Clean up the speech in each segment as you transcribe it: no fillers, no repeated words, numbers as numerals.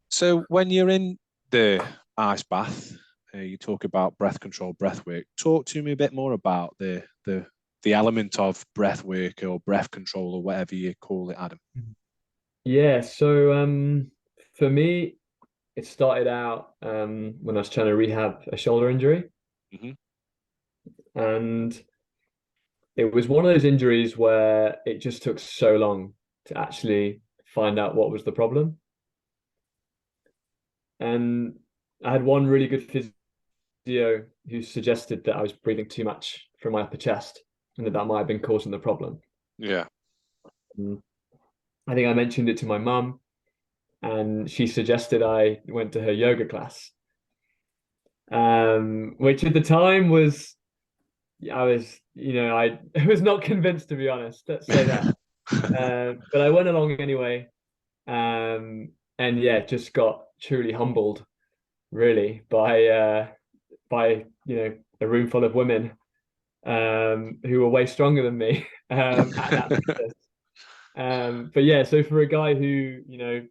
So when you're in the ice bath, you talk about breath control, breath work. Talk to me a bit more about the element of breath work or breath control or whatever you call it, Adam. Yeah, so for me, it started out when I was trying to rehab a shoulder injury, Hmm. and it was one of those injuries where it just took so long to actually find out what was the problem. And I had one really good physio who suggested that I was breathing too much from my upper chest and that might have been causing the problem. Yeah. And I think I mentioned it to my mum, and she suggested I went to her yoga class, which at the time was I was, I was not convinced, to be honest. Let's say that. But I went along anyway, and yeah, just got truly humbled, really, by a room full of women who were way stronger than me at that practice. But yeah, so for a guy who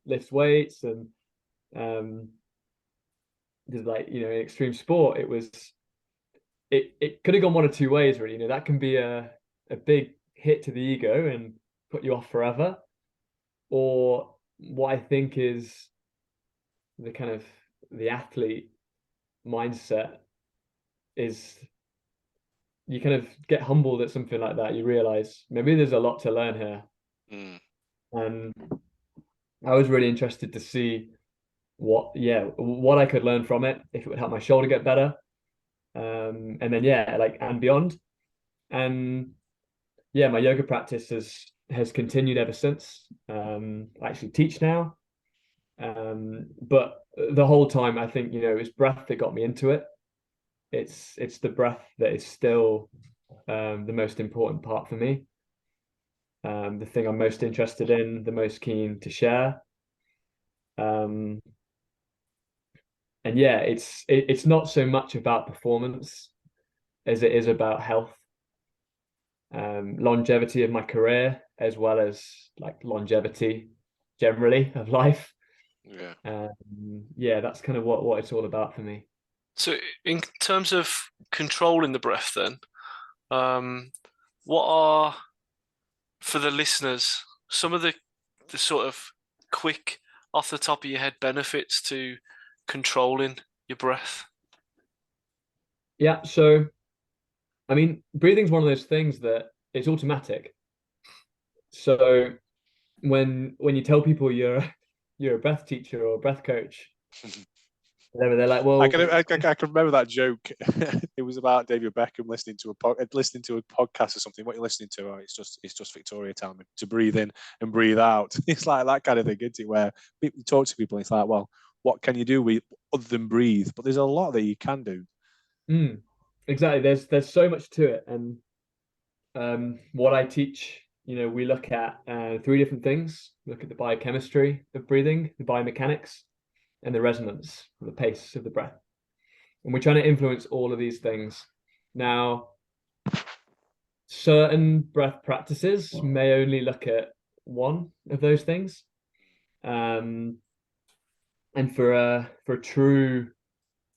lifts weights and um, does like extreme sport, it could have gone one of two ways, really. That can be a big hit to the ego and put you off forever, or what I think is the kind of the athlete mindset is you kind of get humbled at something like that. You realize maybe there's a lot to learn here. Mm. And I was really interested to see what I could learn from it, if it would help my shoulder get better. And then yeah, like and beyond. And yeah, my yoga practice has continued ever since. I actually teach now. But the whole time I think, it's breath that got me into it. It's the breath that is still the most important part for me. The thing I'm most interested in, the most keen to share. Um, and yeah, it's not so much about performance as it is about health, longevity of my career, as well as like longevity generally of life. Yeah. Yeah, that's kind of what it's all about for me. So, in terms of controlling the breath, then, what are, for the listeners, some of the sort of quick, off the top of your head benefits to controlling your breath? Yeah, so I mean, breathing's one of those things that it's automatic. So when you tell people you're a breath teacher or a breath coach, whatever, they're like, I well, can I, can remember that joke. It was about David Beckham listening to a podcast or something. What you're listening to? Oh, it's just Victoria telling me to breathe in and breathe out. It's like that kind of thing, isn't it? Where people talk to people, and it's like, well, what can you do with other than breathe? But there's a lot that you can do. mm, exactly. There's so much to it, and what I teach, we look at three different things. We look at the biochemistry of breathing, the biomechanics, and the resonance, the pace of the breath. And we're trying to influence all of these things. Now, certain breath practices may only look at one of those things. And for a true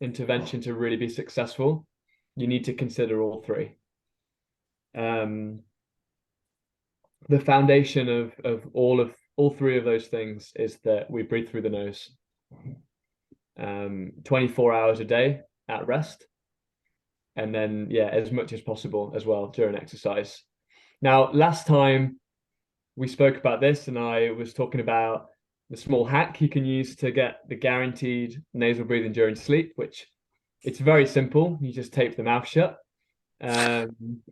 intervention to really be successful, you need to consider all three. The foundation of all three of those things is that we breathe through the nose. 24 hours a day at rest, and then yeah, as much as possible as well during exercise. Now, last time we spoke about this, and I was talking about the small hack you can use to get the guaranteed nasal breathing during sleep, which it's very simple. You just tape the mouth shut. A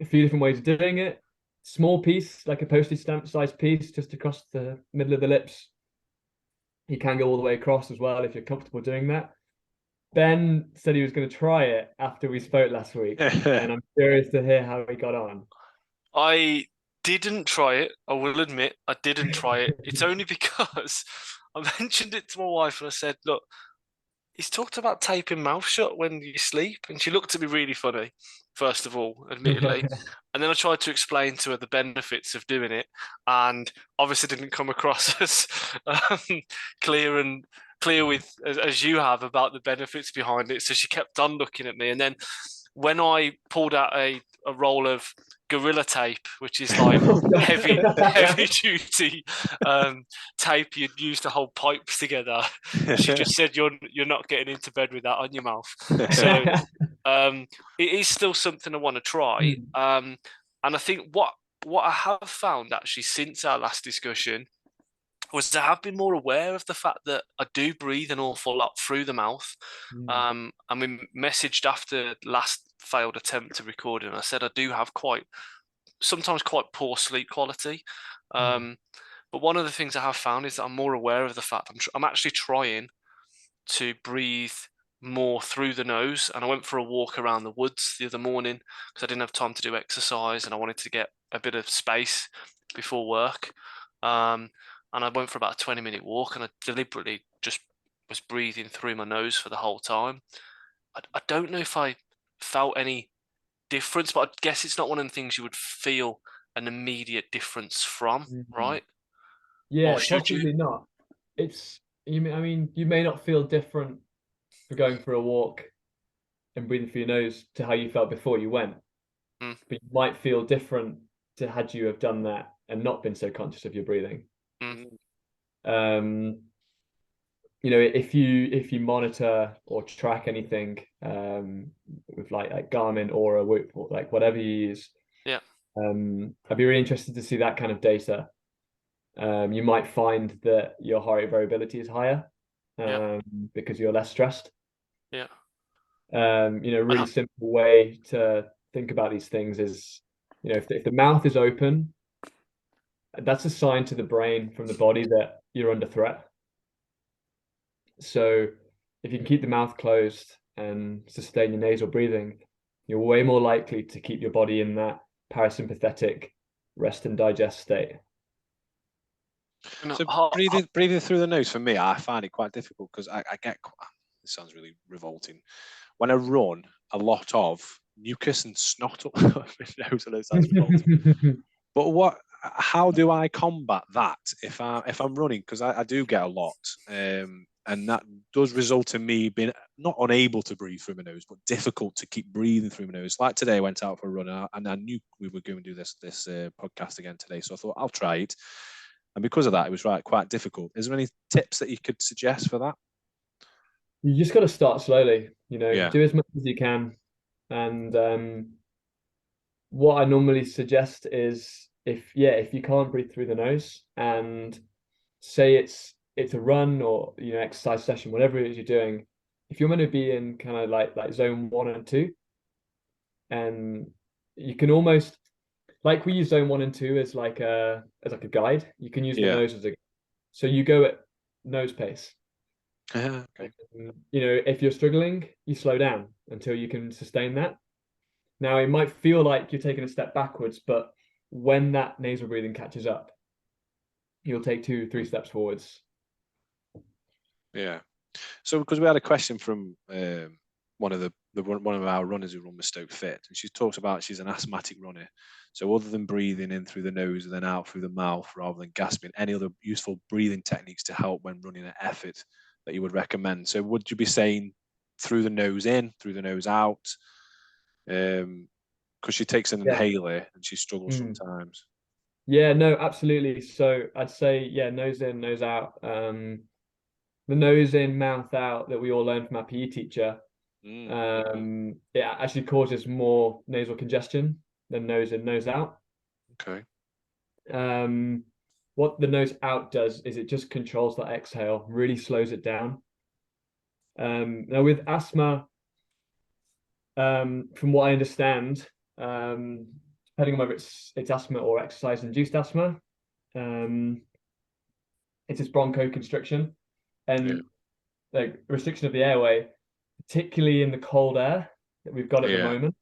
few different ways of doing it. Small piece, like a postage stamp size piece, just across the middle of the lips. You can go all the way across as well if you're comfortable doing that. Ben said he was going to try it after we spoke last week, and I'm curious to hear how he got on. I didn't try it. I will admit I didn't try it. It's only because I mentioned it to my wife and I said, look, he's talked about taping mouth shut when you sleep. And she looked at me really funny. first of all, admittedly. And then I tried to explain to her the benefits of doing it, and obviously didn't come across as clear with as you have about the benefits behind it. So she kept on looking at me, and then when I pulled out a roll of Gorilla Tape, which is like heavy duty tape you'd use to hold pipes together, she just said, "You're not getting into bed with that on your mouth." So it is still something I want to try. And I think what I have found actually since our last discussion was I have been more aware of the fact that I do breathe an awful lot through the mouth. And we messaged after last failed attempt to record, and I said I do have sometimes quite poor sleep quality. But one of the things I have found is that I'm more aware of the fact I'm actually trying to breathe more through the nose. And I went for a walk around the woods the other morning because I didn't have time to do exercise and I wanted to get a bit of space before work. And I went for about a 20-minute walk, and I deliberately just was breathing through my nose for the whole time. I don't know if I felt any difference, but I guess it's not one of the things you would feel an immediate difference from, right? Yeah, Or should possibly you? not. I mean, you may not feel different for going for a walk and breathing through your nose to how you felt before you went, but you might feel different to had you have done that and not been so conscious of your breathing. If you monitor or track anything with like Garmin or a Whoop or like whatever you use, I'd be really interested to see that kind of data. You might find that your heart rate variability is higher because you're less stressed. Really simple way to think about these things is, if the mouth is open, that's a sign to the brain from the body that you're under threat. So if you can keep the mouth closed and sustain your nasal breathing, you're way more likely to keep your body in that parasympathetic rest and digest state. So breathing through the nose, for me, I find it quite difficult because I get, this sounds really revolting, when I run, a lot of mucus and snot up my nose. I know it sounds revolting. But how do I combat that if I'm running? Because I do get a lot, and that does result in me being not unable to breathe through my nose, but difficult to keep breathing through my nose. Like today, I went out for a run, and I knew we were going to do this podcast again today, so I thought I'll try it. And because of that, it was quite difficult. Is there any tips that you could suggest for that? You just got to start slowly. Do as much as you can, and what I normally suggest is if you can't breathe through the nose, and say it's a run or exercise session, whatever it is you're doing, if you're going to be in kind of like zone 1 and 2, and you can almost, like, we use zone 1 and 2 as like a guide. You can use the nose as so you go at nose pace. Okay. If you're struggling, you slow down until you can sustain that. Now, it might feel like you're taking a step backwards, but when that nasal breathing catches up, you'll take 2-3 steps forwards. Yeah. So, because we had a question from one of our runners who run with Stoke Fit, and she talks about she's an asthmatic runner. So, other than breathing in through the nose and then out through the mouth rather than gasping, any other useful breathing techniques to help when running an effort that you would recommend? So, would you be saying through the nose in, through the nose out? Because she takes an inhaler and she struggles sometimes. Yeah, no, absolutely. So I'd say, nose in, nose out. The nose in, mouth out that we all learned from our PE teacher. It actually causes more nasal congestion than nose in, nose out. Okay. What the nose out does is it just controls that exhale, really slows it down. Now with asthma, from what I understand, depending on whether it's asthma or exercise-induced asthma, it's this bronchoconstriction and like restriction of the airway, particularly in the cold air that we've got at the moment.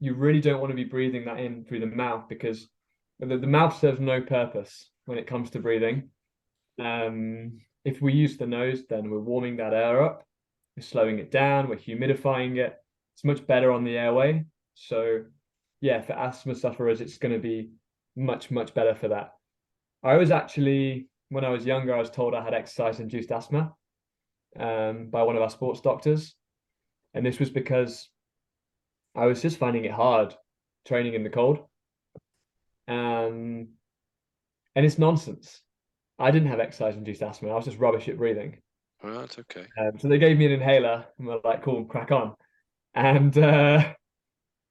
You really don't want to be breathing that in through the mouth because the mouth serves no purpose when it comes to breathing. If we use the nose, then we're warming that air up, we're slowing it down, we're humidifying it. It's much better on the airway, So yeah, for asthma sufferers, it's going to be much, much better for that. I was actually, when I was younger, I was told I had exercise-induced asthma by one of our sports doctors. And this was because I was just finding it hard training in the cold. And it's nonsense. I didn't have exercise-induced asthma. I was just rubbish at breathing. Right, okay. So they gave me an inhaler and were like, cool, crack on. And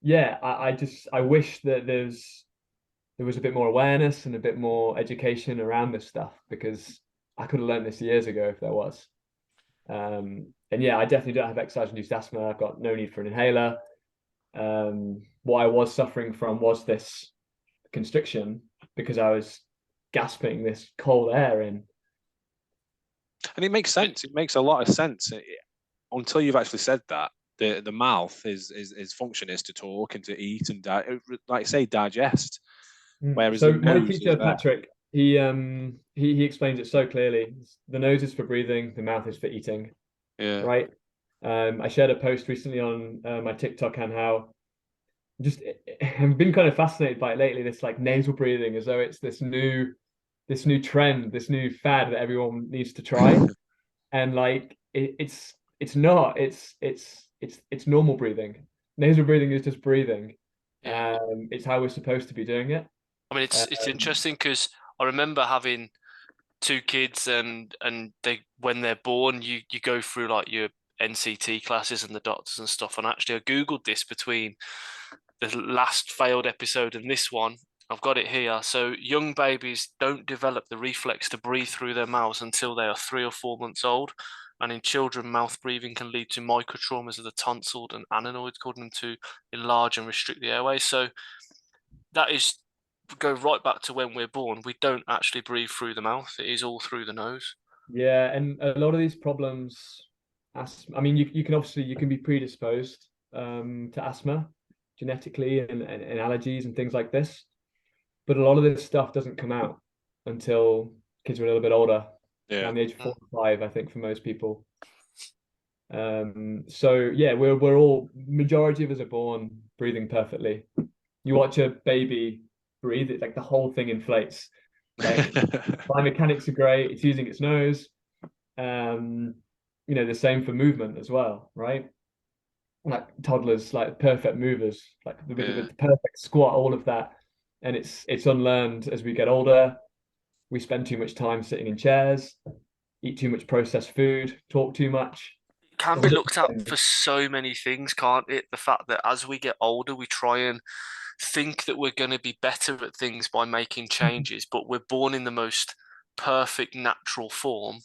yeah, I wish that there was a bit more awareness and a bit more education around this stuff, because I could have learned this years ago if there was. And yeah, I definitely don't have exercise-induced asthma. I've got no need for an inhaler. What I was suffering from was this constriction because I was gasping this cold air in. And it makes sense. It makes a lot of sense until you've actually said that. The mouth is function is to talk and to eat and like say digest. Whereas so the my nose teacher is there. Patrick, he explains it so clearly. The nose is for breathing, the mouth is for eating. Yeah. Right. I shared a post recently on my TikTok and how just I've been kind of fascinated by it lately. This like nasal breathing, as though it's this new trend, this new fad that everyone needs to try. And like it's not. It's normal breathing. Nasal breathing is just breathing. It's how we're supposed to be doing it. I mean, it's interesting because I remember having two kids, and they, when they're born, you go through like your NCT classes and the doctors and stuff. And actually, I googled this between the last failed episode and this one. I've got it here. So young babies don't develop the reflex to breathe through their mouths until they are 3 or 4 months old. And in children, mouth breathing can lead to microtraumas of the tonsil and adenoids, causing them to enlarge and restrict the airways. So that is go right back to when we're born. We don't actually breathe through the mouth. It is all through the nose. Yeah, and a lot of these problems, I mean, you can obviously you can be predisposed to asthma genetically and allergies and things like this, but a lot of this stuff doesn't come out until kids are a little bit older, around the age of 4 or 5, I think, for most people. So yeah, we're all, majority of us are born breathing perfectly. You watch a baby breathe, it's like the whole thing inflates. Like, biomechanics are great. It's using its nose. You know, the same for movement as well, right? Like toddlers, like perfect movers, like the perfect squat, all of that. And it's unlearned as we get older. We spend too much time sitting in chairs, eat too much processed food, talk too much. It can be looked at for so many things, can't it? The fact that as we get older, we try and think that we're going to be better at things by making changes, but we're born in the most perfect natural form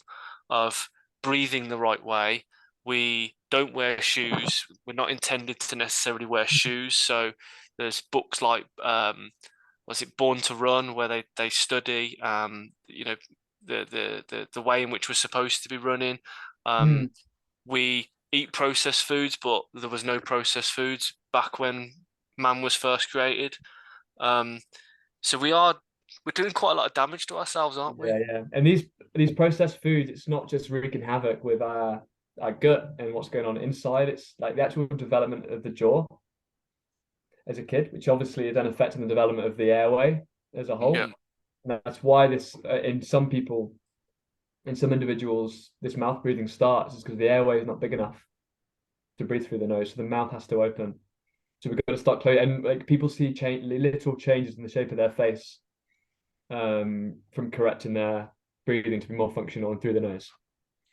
of breathing the right way. We don't wear shoes. We're not intended to necessarily wear shoes. So there's books like was it Born to Run, where they study you know, the way in which we're supposed to be running. We eat processed foods, but there was no processed foods back when man was first created. So we're doing quite a lot of damage to ourselves, aren't we? Yeah. And these processed foods, it's not just wreaking havoc with our gut and what's going on inside. It's like the actual development of the jaw as a kid, which obviously is then affecting the development of the airway as a whole. Yeah. And that's why this in some people, in some individuals, this mouth breathing starts is because the airway is not big enough to breathe through the nose, so the mouth has to open. So we've got to start closing, and like people see little changes in the shape of their face from correcting their breathing to be more functional and through the nose.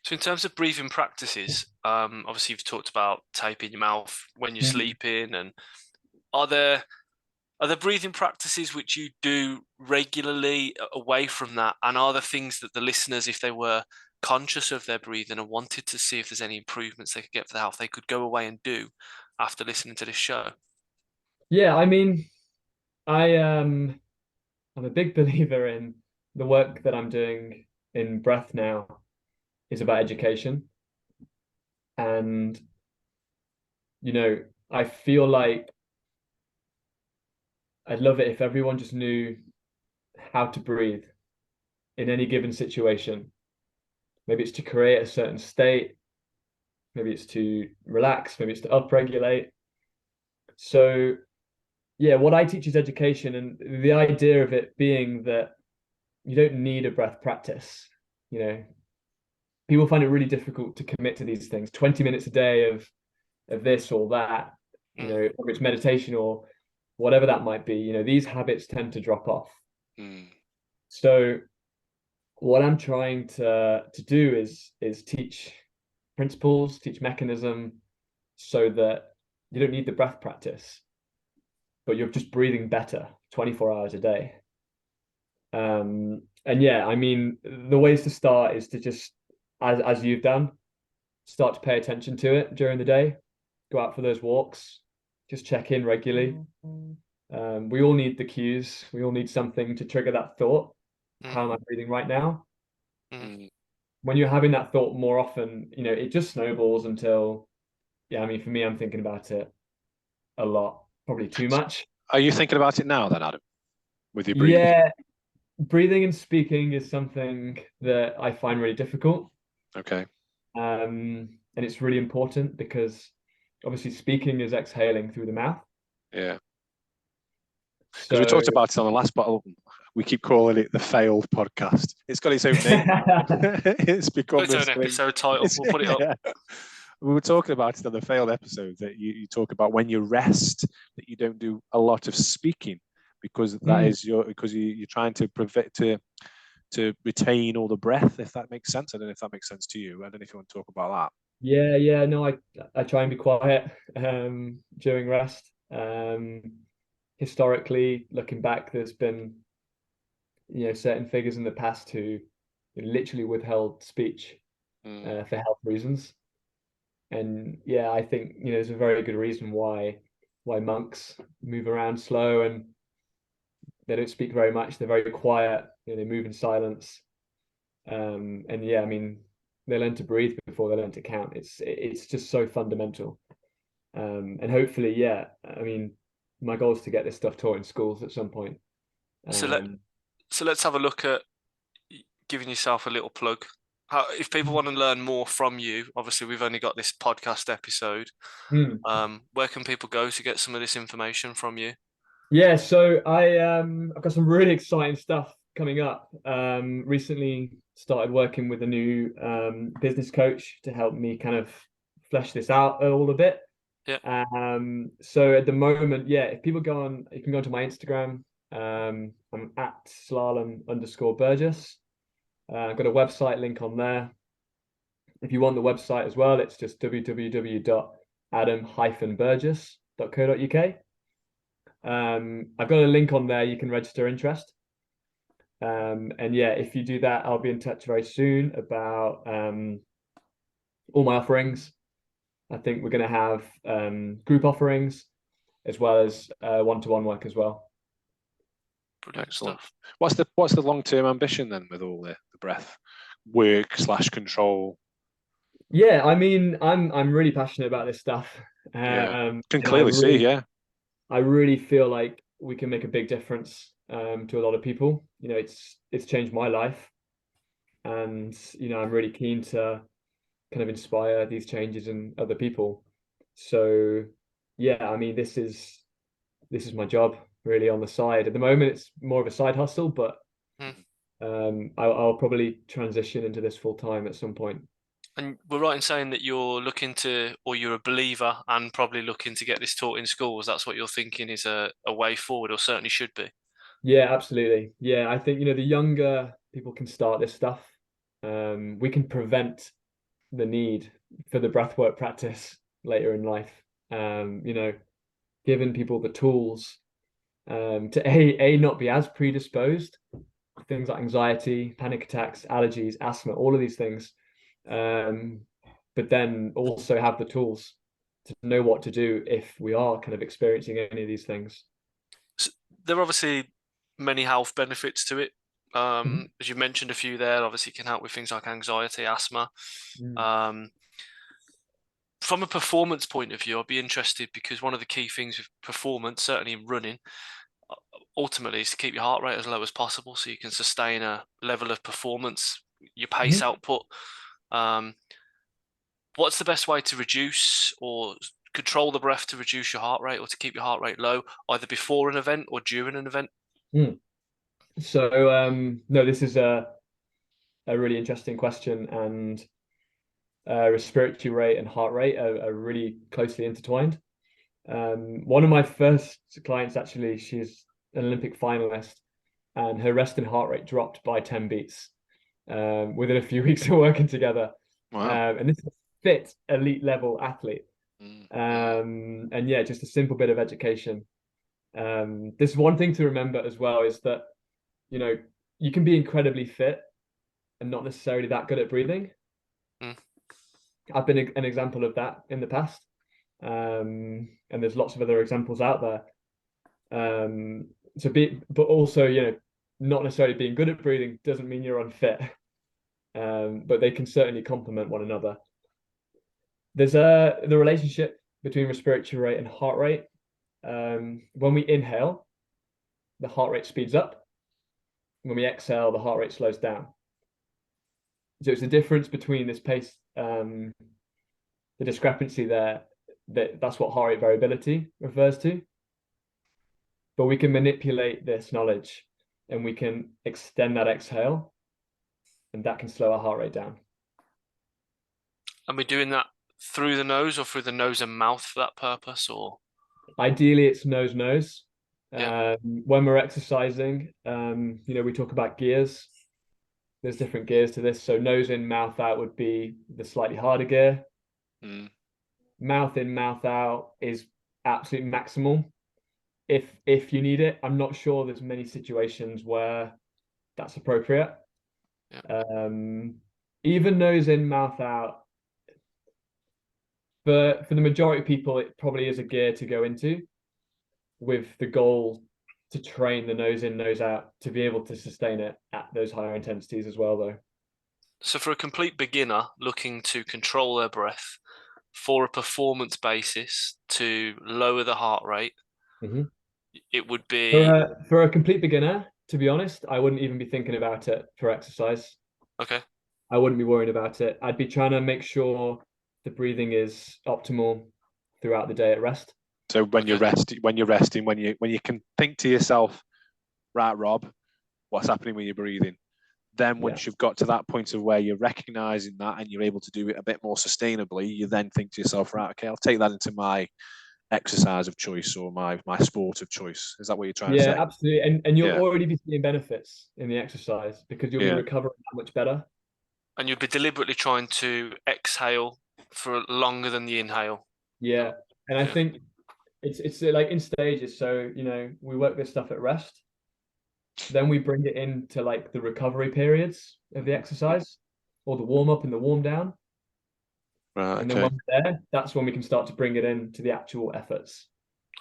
So in terms of breathing practices, obviously you've talked about taping your mouth when you're sleeping, and are there breathing practices which you do regularly away from that? And are there things that the listeners, if they were conscious of their breathing and wanted to see if there's any improvements they could get for their health, they could go away and do after listening to this show? Yeah, I mean, I'm a big believer in the work that I'm doing in breath now is about education. And, you know, I feel like I'd love it if everyone just knew how to breathe in any given situation. Maybe it's to create a certain state. Maybe it's to relax. Maybe it's to upregulate. So yeah, what I teach is education, and the idea of it being that you don't need a breath practice. You know, people find it really difficult to commit to these things. 20 minutes a day of this or that, you know, or it's meditation or whatever that might be. You know, these habits tend to drop off. So what I'm trying to do is teach principles, teach mechanism, so that you don't need the breath practice, but you're just breathing better 24 hours a day. And yeah, I mean, the ways to start is to just, as you've done, start to pay attention to it during the day, go out for those walks, just check in regularly. We all need the cues. We all need something to trigger that thought. How am I breathing right now? When you're having that thought more often, you know, it just snowballs until, yeah, I mean, for me, I'm thinking about it a lot, probably too much. Are you thinking about it now then, Adam, with your breathing? Yeah, breathing and speaking is something that I find really difficult. Okay. And it's really important because obviously speaking is exhaling through the mouth. Yeah. Because we talked about it on the last bottle. We keep calling it the failed podcast. It's got its own name. It's become its own episode title. We'll put it up. We were talking about it on the failed episode that you talk about when you rest, that you don't do a lot of speaking because that is you're trying to prevent to retain all the breath, if that makes sense. I don't know if that makes sense to you. I don't know if you want to talk about that. Yeah, no, I try and be quiet during rest. Historically, looking back, there's been, you know, certain figures in the past who literally withheld speech for health reasons. And yeah, I think, you know, there's a very good reason why monks move around slow and they don't speak very much. They're very quiet. You know, they move in silence. And yeah, I mean, they learn to breathe before they learn to count. It's just so fundamental. And hopefully, yeah, I mean, my goal is to get this stuff taught in schools at some point. So let's have a look at giving yourself a little plug. If people want to learn more from you, obviously we've only got this podcast episode. Where can people go to get some of this information from you? Yeah, so I've got some really exciting stuff coming up. Recently started working with a new business coach to help me kind of flesh this out all a bit. Yeah. So at the moment, yeah, if people you can go onto my Instagram. I'm at slalom_Burgess. I've got a website link on there. If you want the website as well, it's just www.adam-burgess.co.uk. I've got a link on there. You can register interest. And yeah, if you do that, I'll be in touch very soon about all my offerings. I think we're going to have group offerings as well as one-to-one work as well. Brilliant stuff. What's the long-term ambition then with all the breath work / control? Yeah, I mean, I'm really passionate about this stuff. Can clearly see, yeah. I really feel like we can make a big difference to a lot of people. You know, it's changed my life, and you know, I'm really keen to kind of inspire these changes in other people. So yeah, I mean, this is my job really on the side. At the moment, it's more of a side hustle, but I'll probably transition into this full time at some point. And we're right in saying that you're a believer and probably looking to get this taught in schools. That's what you're thinking is a way forward, or certainly should be. Yeah, absolutely. Yeah, I think, you know, the younger people can start this stuff, we can prevent the need for the breathwork practice later in life. You know, giving people the tools to not be as predisposed to things like anxiety, panic attacks, allergies, asthma, all of these things. But then also have the tools to know what to do if we are kind of experiencing any of these things. So there are obviously many health benefits to it. As you mentioned a few there, obviously it can help with things like anxiety, asthma. From a performance point of view, I'd be interested because one of the key things with performance, certainly in running, ultimately is to keep your heart rate as low as possible so you can sustain a level of performance, your pace output. What's the best way to reduce or control the breath to reduce your heart rate or to keep your heart rate low, either before an event or during an event? So no, this is a really interesting question, and respiratory rate and heart rate are really closely intertwined. One of my first clients, actually, she's an Olympic finalist, and her resting heart rate dropped by 10 beats within a few weeks of working together. Wow. And this is a fit elite level athlete. And yeah, just a simple bit of education. This one thing to remember as well is that, you know, you can be incredibly fit and not necessarily that good at breathing. I've been an example of that in the past. And there's lots of other examples out there. But also, you know, not necessarily being good at breathing doesn't mean you're unfit. But they can certainly complement one another. There's the relationship between respiratory rate and heart rate. When we inhale, the heart rate speeds up. When we exhale, the heart rate slows down. So it's the difference between this pace, the discrepancy there, that's what heart rate variability refers to. But we can manipulate this knowledge and we can extend that exhale, and that can slow our heart rate down. And we're doing that through the nose or through the nose and mouth for that purpose, or? Ideally, it's nose. Yeah. When we're exercising, you know, we talk about gears. There's different gears to this. So nose in, mouth out would be the slightly harder gear. Mouth in, mouth out is absolute maximal if you need it. I'm not sure there's many situations where that's appropriate. Even nose in, mouth out, for the majority of people, it probably is a gear to go into, with the goal to train the nose in, nose out to be able to sustain it at those higher intensities as well, though. So for a complete beginner looking to control their breath for a performance basis to lower the heart rate, it would be... For a complete beginner, to be honest, I wouldn't even be thinking about it for exercise. Okay. I wouldn't be worried about it. I'd be trying to make sure the breathing is optimal throughout the day at rest. So when you're resting, when you can think to yourself, right, Rob, what's happening when you're breathing? Then once you've got to that point of where you're recognizing that and you're able to do it a bit more sustainably, you then think to yourself, right, okay, I'll take that into my exercise of choice or my sport of choice. Is that what you're trying to say? Yeah, absolutely. And you'll already be seeing benefits in the exercise because you'll be recovering that much better. And you'll be deliberately trying to exhale for longer than the inhale. Yeah. And I think it's like in stages. So, you know, we work this stuff at rest. Then we bring it into like the recovery periods of the exercise, or the warm up and the warm down. Right. And then when we're there, that's when we can start to bring it into the actual efforts.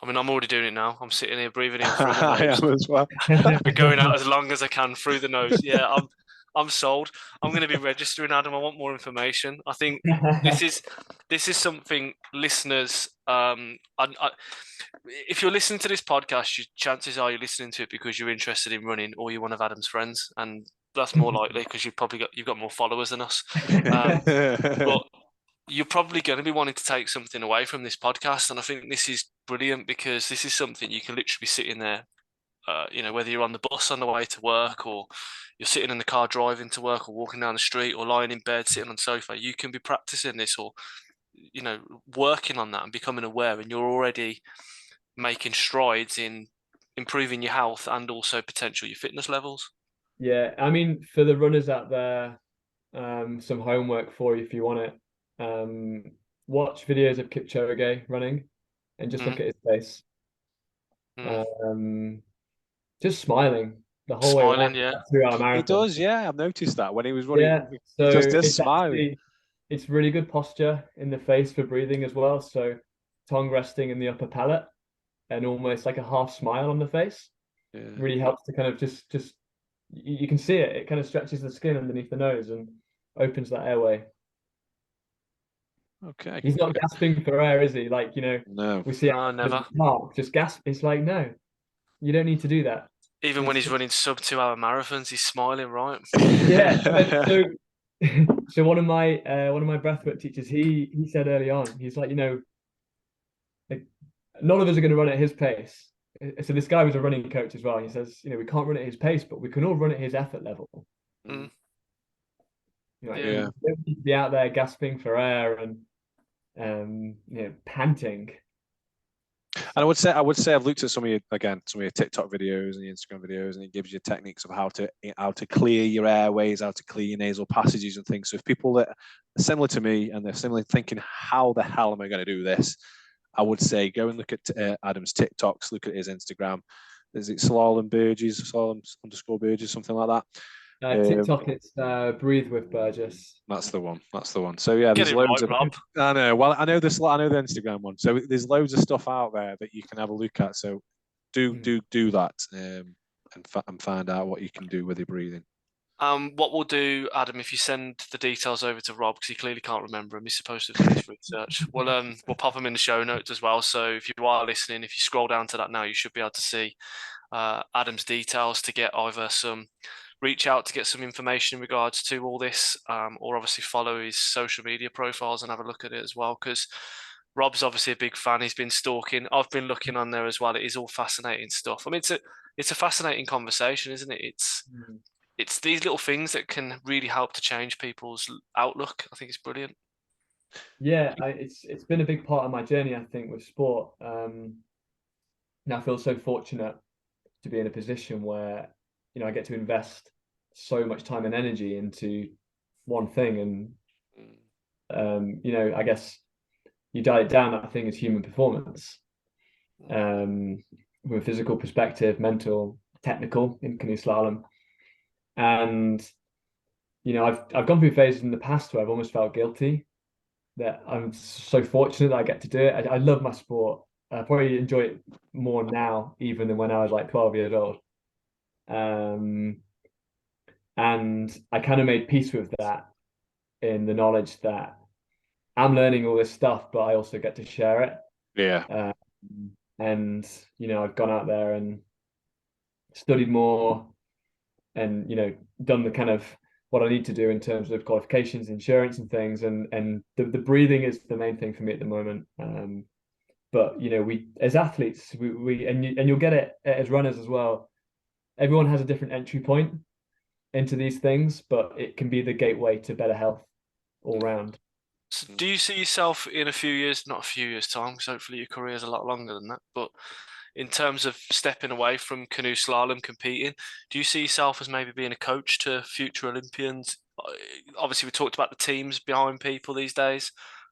I mean, I'm already doing it now. I'm sitting here breathing in through the nose. I am as well. I'm going out as long as I can through the nose. Yeah, I'm sold. I'm going to be registering, Adam. I want more information. I think this is something listeners. If you're listening to this podcast, chances are you're listening to it because you're interested in running, or you're one of Adam's friends, and that's more likely because you've got more followers than us. But you're probably going to be wanting to take something away from this podcast, and I think this is brilliant because this is something you can literally be sitting there. You know, whether you're on the bus on the way to work, or you're sitting in the car driving to work, or walking down the street, or lying in bed, sitting on the sofa, you can be practicing this, or, you know, working on that and becoming aware, and you're already making strides in improving your health and also potential your fitness levels. Yeah, I mean, for the runners out there, some homework for you if you want it. Watch videos of Kipchoge running and just look at his face. Just smiling the whole way around, throughout a marathon. He does, I've noticed that when he was running. Yeah, so he just smiling. It's really good posture in the face for breathing as well. So tongue resting in the upper palate and almost like a half smile on the face really helps to kind of just you can see it. It kind of stretches the skin underneath the nose and opens that airway. Okay. He's not gasping for air, is he? Like, you know, no. We see never. Mark just gasp. It's like, no, you don't need to do that. Even when he's running sub 2 hour marathons, he's smiling, right? Yeah. So one of my breathwork teachers, he said early on, he's like, you know, none of us are going to run at his pace. So this guy was a running coach as well. And he says, we can't run at his pace, but we can all run at his effort level. Mm. You don't need to be out there gasping for air and panting. And I would say I've looked at some of your TikTok videos and your Instagram videos, and it gives you techniques of how to clear your airways, how to clear your nasal passages and things. So if people that are similar to me and they're similarly thinking, how the hell am I going to do this? I would say go and look at Adam's TikToks, look at his Instagram. Is it Slalom _Burgess, something like that? TikTok, it's Breathe with Burgess. That's the one. So yeah, there's loads of. Rob. I know. Well, I know the Instagram one. So there's loads of stuff out there that you can have a look at. So do that and find out what you can do with your breathing. What we'll do, Adam, if you send the details over to Rob, because he clearly can't remember them, he's supposed to have done his research. We'll pop them in the show notes as well. So if you are listening, if you scroll down to that now, you should be able to see Adam's details to get either reach out to get some information in regards to all this, or obviously follow his social media profiles and have a look at it as well. Because Rob's obviously a big fan. He's been stalking. I've been looking on there as well. It is all fascinating stuff. I mean, it's a fascinating conversation, isn't it? It's these little things that can really help to change people's outlook. I think it's brilliant. Yeah, it's been a big part of my journey, I think, with sport. And I feel so fortunate to be in a position where, I get to invest so much time and energy into one thing. And, I guess you dial it down, that thing is human performance. From a physical perspective, mental, technical in canoe slalom. And I've gone through phases in the past where I've almost felt guilty that I'm so fortunate that I get to do it. I love my sport. I probably enjoy it more now even than when I was like 12 years old. And I kind of made peace with that in the knowledge that I'm learning all this stuff, but I also get to share it. Yeah. And I've gone out there and studied more and done the kind of what I need to do in terms of qualifications, insurance and things, and the breathing is the main thing for me at the moment. But we as athletes, we you'll get it as runners as well. Everyone has a different entry point into these things, but it can be the gateway to better health all round. So do you see yourself in a few years, not a few years time, because hopefully your career is a lot longer than that, but in terms of stepping away from canoe slalom competing, do you see yourself as maybe being a coach to future Olympians? Obviously, we talked about the teams behind people these days,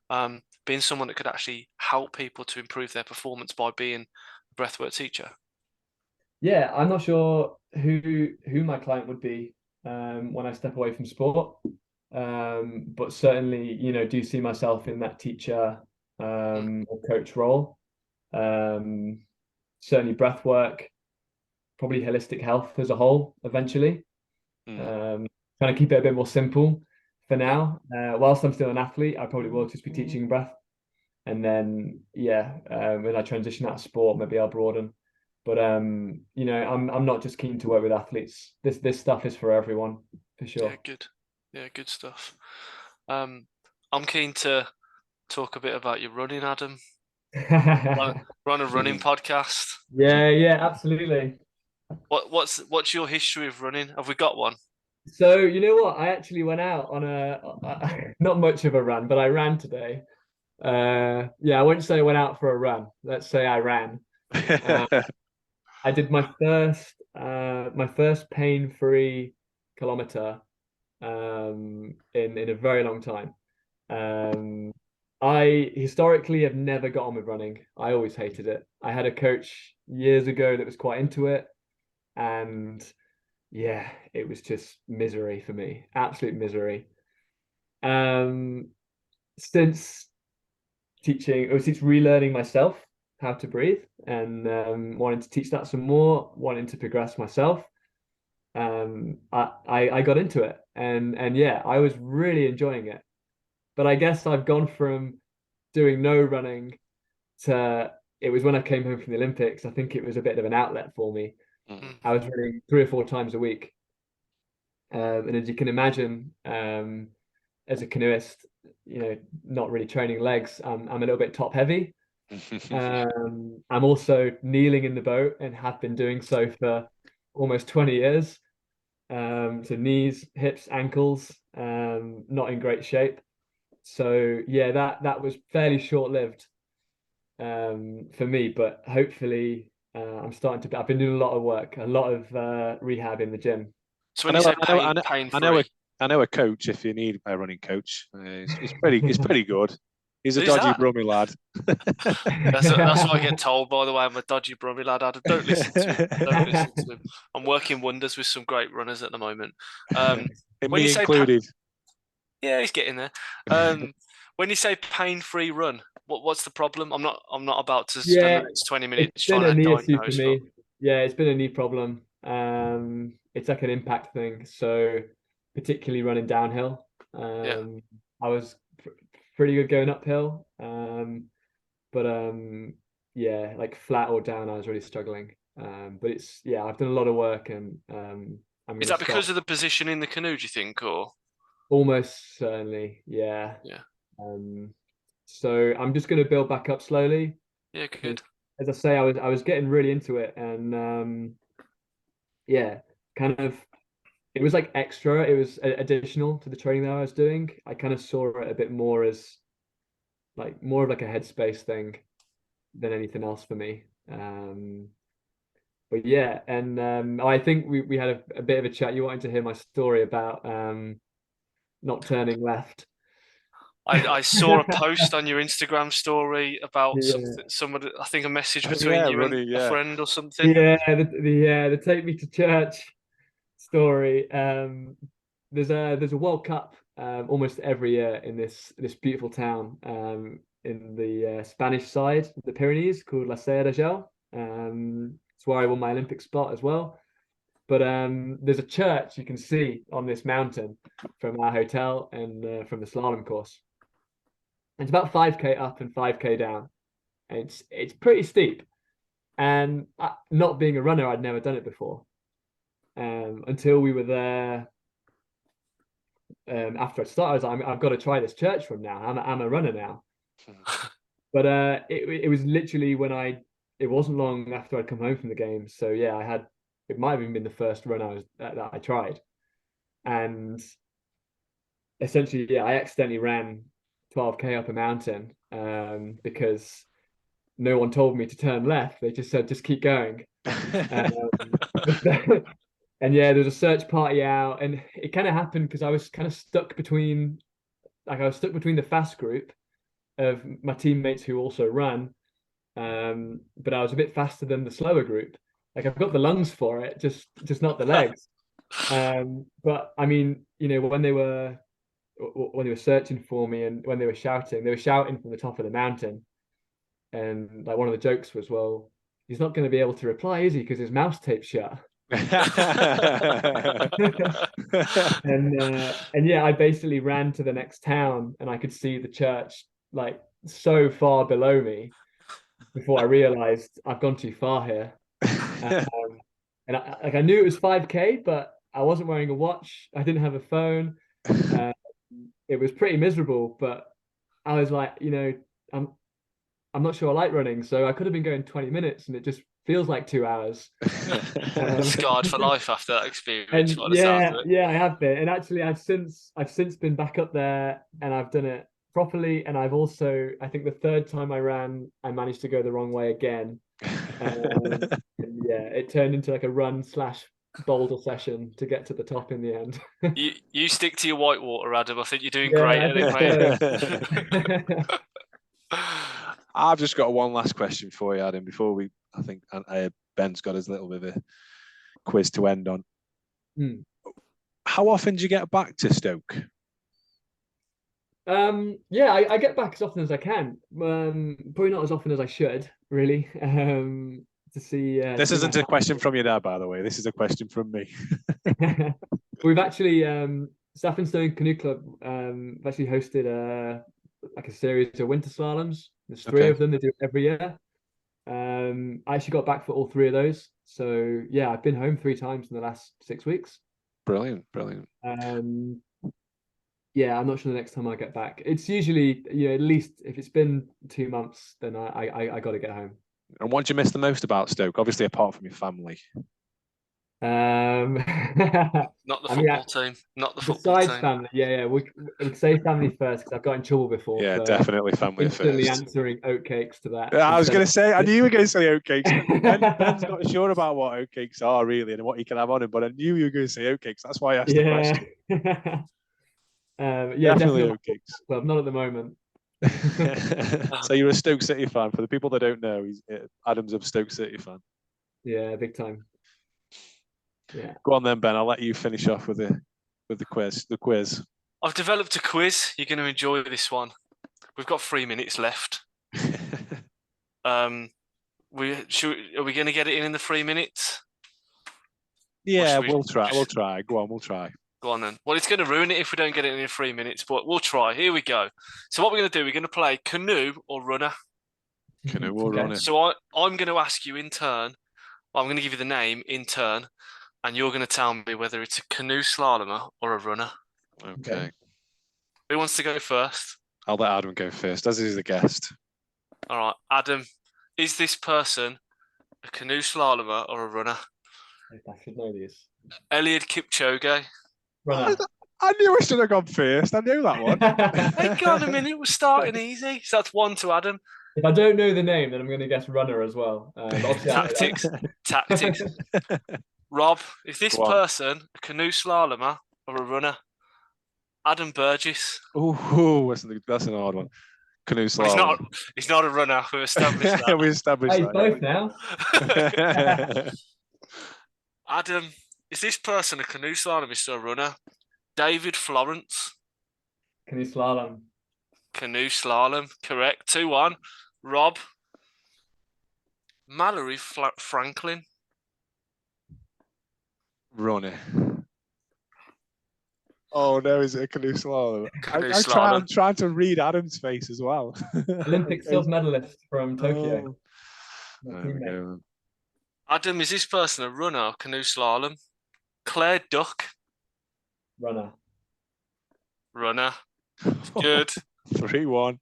being someone that could actually help people to improve their performance by being a breathwork teacher. Yeah, I'm not sure who my client would be when I step away from sport, but certainly, do you see myself in that teacher or coach role? Certainly breath work, probably holistic health as a whole eventually. Trying to keep it a bit more simple for now. Whilst I'm still an athlete, I probably will just be teaching breath. And then, when I transition out of sport, maybe I'll broaden. But I'm not just keen to work with athletes. This stuff is for everyone, for sure. Yeah, good. Yeah, good stuff. I'm keen to talk a bit about your running, Adam. Run a running podcast. Yeah, absolutely. What's your history of running? Have we got one? So you know what? I actually went out on not much of a run, but I ran today. I wouldn't say I went out for a run. Let's say I ran. I did my first pain-free kilometer in a very long time. I historically have never got on with running. I always hated it. I had a coach years ago that was quite into it, and it was just misery for me, absolute misery. Since relearning myself how to breathe and wanting to teach that some more, wanting to progress myself, I got into it, and I was really enjoying it. But I guess I've gone from doing no running to, it was when I came home from the Olympics, I think it was a bit of an outlet for me. I was running 3 or 4 times a week. And as you can imagine, as a canoeist, not really training legs, I'm a little bit top heavy. I'm also kneeling in the boat and have been doing so for almost 20 years. So knees, hips, ankles, not in great shape. So yeah, that was fairly short-lived for me, but hopefully I'm starting to. I've been doing a lot of work, a lot of rehab in the gym. So when you say pain free, I know a coach if you need a running coach. He's pretty good. He's a Who's dodgy that? brummy lad. That's what I get told, by the way. I'm a dodgy brummy lad. Adam, don't listen to him. Don't listen to him. I'm working wonders with some great runners at the moment. And When you me say included. yeah, he's getting there. When you say pain-free run, what's the problem? I'm not about to spend the next 20 minutes it's been trying a to knee issue for diagnose. me. Yeah, it's been a knee problem. It's like an impact thing. So particularly running downhill. Yeah. I was pretty good going uphill. But yeah, like flat or down, I was really struggling. But I've done a lot of work, and I'm Is gonna that stop. because of the position in the canoe, do you think, or? Almost certainly, yeah. Yeah. So I'm just gonna build back up slowly. Yeah, good. As I say, I was getting really into it, and yeah, kind of it was like extra. It was additional to the training that I was doing. I kind of saw it a bit more as like more of like a headspace thing than anything else for me. But yeah, and I think we had a bit of a chat. You wanted to hear my story about not turning left. I saw a post on your Instagram story about Yeah. somebody, I think a message Oh, between yeah, you running, and a yeah. friend or something. Yeah, the take me to church story. There's a World Cup almost every year in this beautiful town in the Spanish side of the Pyrenees called La Sella de Gel. It's where I won my Olympic spot as well. But there's a church you can see on this mountain from our hotel and from the slalom course. It's about 5K up and 5K down. And it's pretty steep. And not being a runner, I'd never done it before. Until we were there. After I started, I was like, I've got to try this church run now. I'm a runner now. But it was literally it wasn't long after I'd come home from the game. So yeah, it might have even been the first run that I tried. And essentially, yeah, I accidentally ran 12K up a mountain because no one told me to turn left. They just said, just keep going. And yeah, there was a search party out, and it kind of happened because I was kind of stuck between the fast group of my teammates who also run, but I was a bit faster than the slower group. Like I've got the lungs for it, just not the legs. But I mean, when they were searching for me and when they were shouting from the top of the mountain, and like one of the jokes was, well, he's not going to be able to reply, is he? Because his mouth's taped shut. And yeah, I basically ran to the next town, and I could see the church like so far below me before I realized I've gone too far here. And I knew it was 5K, but I wasn't wearing a watch. I didn't have a phone. It was pretty miserable, but I was like, I'm not sure I like running, so I could have been going 20 minutes, and it just feels like 2 hours. Scarred for life after that experience. And yeah, I have been. And actually, I've since been back up there, and I've done it properly. And I've also, I think the third time I ran, I managed to go the wrong way again. And yeah, it turned into like a run/boulder session to get to the top in the end. You stick to your whitewater, Adam. I think you're doing great at it, mate. I've just got one last question for you, Adam, before I think Ben's got his little bit of a quiz to end on. How often do you get back to Stoke? Yeah, I get back as often as I can. Probably not as often as I should, really. To see. This isn't a question from your dad, by the way. This is a question from me. We've actually Stone Canoe Club have actually hosted a series of winter slaloms. There's 3 of them. They do it every year. I actually got back for all 3 of those. So yeah, I've been home 3 times in the last 6 weeks. Brilliant. Yeah, I'm not sure the next time I get back. It's usually, at least if it's been 2 months, then I got to get home. And what do you miss the most about Stoke? Obviously, apart from your family. Not the football team. Not the football besides team. family, yeah. We say family first because I've got in trouble before. Yeah, for definitely family instantly first. answering oatcakes to that. I was instead going of- to say, I knew you were going to say oatcakes. Ben's not sure about what oatcakes are really and what he can have on him, but I knew you were going to say oatcakes. That's why I asked the question. Yeah, definitely. Oatcakes. Well, not at the moment. So you're a Stoke City fan. For the people that don't know, Adam's a Stoke City fan. Yeah, big time. Yeah. Go on then, Ben. I'll let you finish off with the quiz. The quiz. I've developed a quiz. You're going to enjoy this one. We've got 3 minutes left. Are we going to get it in the 3 minutes? Yeah, we'll try. We'll try. Go on, we'll try. Go on then. Well, it's going to ruin it if we don't get it in 3 minutes, but we'll try. Here we go. So what we're going to do, we're going to play canoe or runner. Canoe or runner. So I'm going to ask you in turn. I'm going to give you the name in turn, and you're going to tell me whether it's a canoe slalomer or a runner. Okay. Who wants to go first? I'll let Adam go first, as he's the guest. All right, Adam. Is this person a canoe slalomer or a runner? I should know this. Eliud Kipchoge. Runner. I knew I should have gone first. I knew that one. Hang on a minute. We're starting easy. So that's 1 to Adam. If I don't know the name, then I'm going to guess runner as well. Tactics. Rob, is this person a canoe slalomer or a runner? Adam Burgess. Ooh, that's an hard one. Canoe slalom. He's not a runner. We've established that. We established that. Both now. Adam, is this person a canoe slalomist or a runner? David Florence. Canoe slalom. Canoe slalom. Correct. 2-1. Rob. Mallory Franklin. Runner. Oh no, is it a canoe slalom? I'm trying to read Adam's face as well. Olympic silver medalist from Tokyo. There we go. Adam, is this person a runner or canoe slalom? Claire Duck. Runner. Good. 3-1.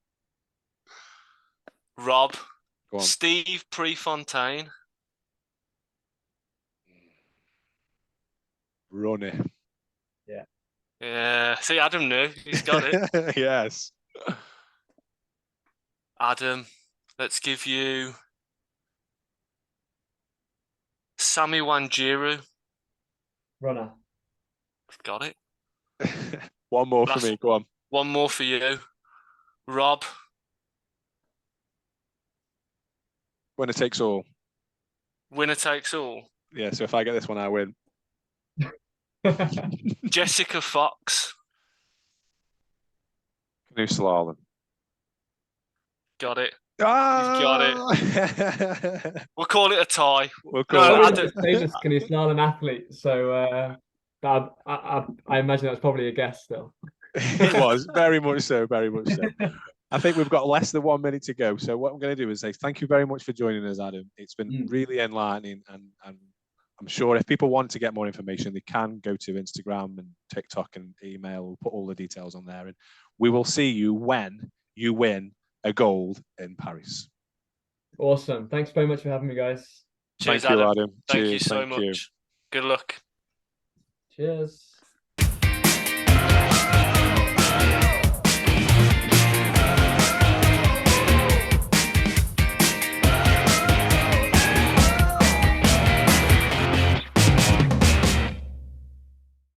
Rob. Steve Prefontaine. Runner. Yeah. See, Adam knew. He's got it. Yes. Adam, let's give you Sammy Wanjiru. Runner. Got it. One more for me. Go on. One more for you. Rob. Winner takes all. Winner takes all. Yeah, so if I get this one, I win. Jessica Fox. Canoe slalom. Got it. Ah! Got it. We'll call it a tie. We'll call it a famous canoe slalom athlete. So I imagine that's probably a guess still. It was very much so. Very much so. I think we've got less than 1 minute to go. So what I'm going to do is say thank you very much for joining us, Adam. It's been really enlightening, and I'm sure if people want to get more information, they can go to Instagram and TikTok and email. We'll put all the details on there, and we will see you when you win a gold in Paris. Awesome. Thanks very much for having me, guys. Cheers, Thank you, Adam. Thank you so much. Good luck. Cheers.